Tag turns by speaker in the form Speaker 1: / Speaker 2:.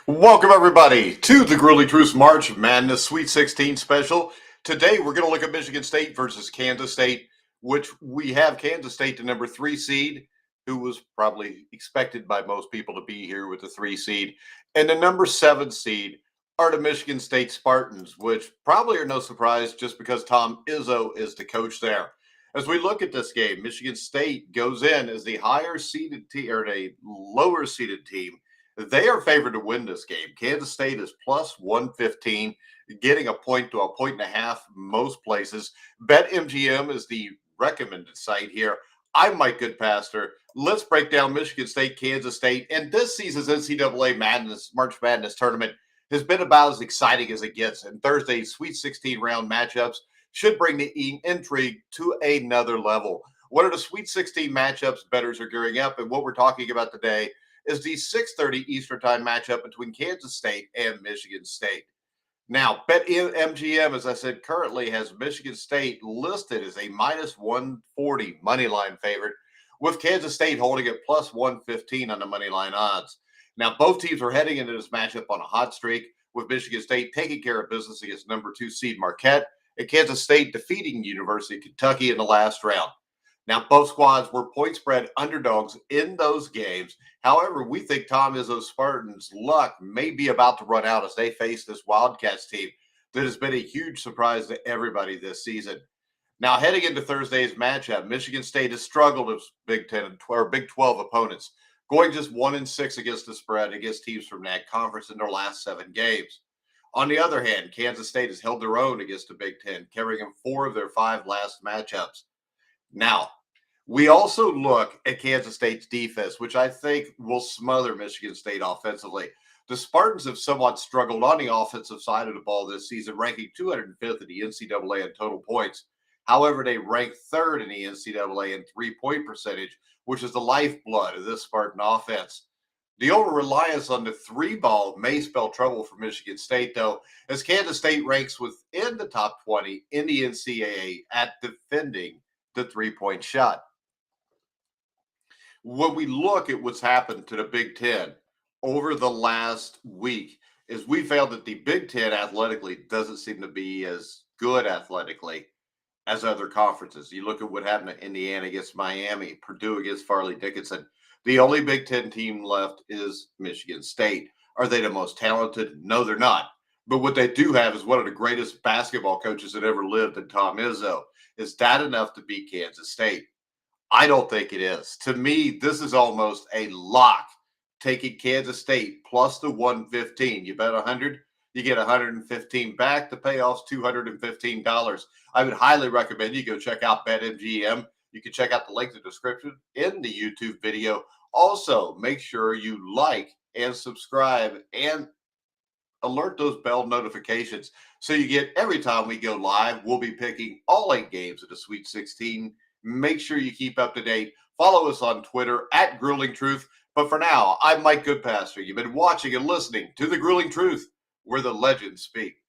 Speaker 1: Welcome, everybody, to the Grueling Truths March of Madness Sweet 16 special. Today, we're going to look at Michigan State versus Kansas State, which we have Kansas State, the number 3 seed, who was probably expected by most people to be here with the 3 seed. And the number 7 seed are the Michigan State Spartans, which probably are no surprise just because Tom Izzo is the coach there. As we look at this game, Michigan State goes in as the higher seeded team or a lower seeded team. They are favored to win this game. Kansas State is plus 115, getting a point to a point and a half most places. BetMGM is the recommended site here. I'm Mike Goodpaster. Let's break down Michigan State, Kansas State, and this season's NCAA March Madness tournament has been about as exciting as it gets. And Thursday's Sweet 16 round matchups should bring the intrigue to another level. What are the Sweet 16 matchups bettors are gearing up? And what we're talking about today is the 6:30 Eastern Time matchup between Kansas State and Michigan State. Now, BetMGM, as I said, currently has Michigan State listed as a minus 140 money line favorite, with Kansas State holding at plus 115 on the money line odds. Now, both teams are heading into this matchup on a hot streak, with Michigan State taking care of business against number 2 seed Marquette, and Kansas State defeating University of Kentucky in the last round. Now, both squads were point spread underdogs in those games. However, we think Tom Izzo's Spartans' luck may be about to run out as they face this Wildcats team that has been a huge surprise to everybody this season. Now, heading into Thursday's matchup, Michigan State has struggled with Big 10 or Big 12 opponents, going just 1-6 against the spread against teams from that conference in their last 7 games. On the other hand, Kansas State has held their own against the Big 10, carrying 4 of their 5 last matchups. Now, we also look at Kansas State's defense, which I think will smother Michigan State offensively. The Spartans have somewhat struggled on the offensive side of the ball this season, ranking 205th in the NCAA in total points. However, they rank 3rd in the NCAA in three-point percentage, which is the lifeblood of this Spartan offense. The over-reliance on the 3-ball may spell trouble for Michigan State, though, as Kansas State ranks within the top 20 in the NCAA at defending the 3-point shot. When we look at what's happened to the Big Ten over the last week, is we found that the Big Ten athletically doesn't seem to be as good athletically as other conferences. You look at what happened to Indiana against Miami, Purdue against Farley Dickinson. The only Big Ten team left is Michigan State. Are they the most talented? No, they're not. But what they do have is one of the greatest basketball coaches that ever lived in Tom Izzo. Is that enough to beat Kansas State? I don't think it is. To me, this is almost a lock, taking Kansas State plus the 115. You bet 100, you get 115 back. The payoff's $215. I would highly recommend you go check out BetMGM. You can check out the link in the description in the YouTube video. Also, make sure you like and subscribe and alert those bell notifications so you get every time we go live. We'll be picking all 8 games of the Sweet 16. Make sure you keep up to date. Follow us on Twitter at Grueling Truth. But for now, I'm Mike Goodpaster. You've been watching and listening to The Grueling Truth, where the legends speak.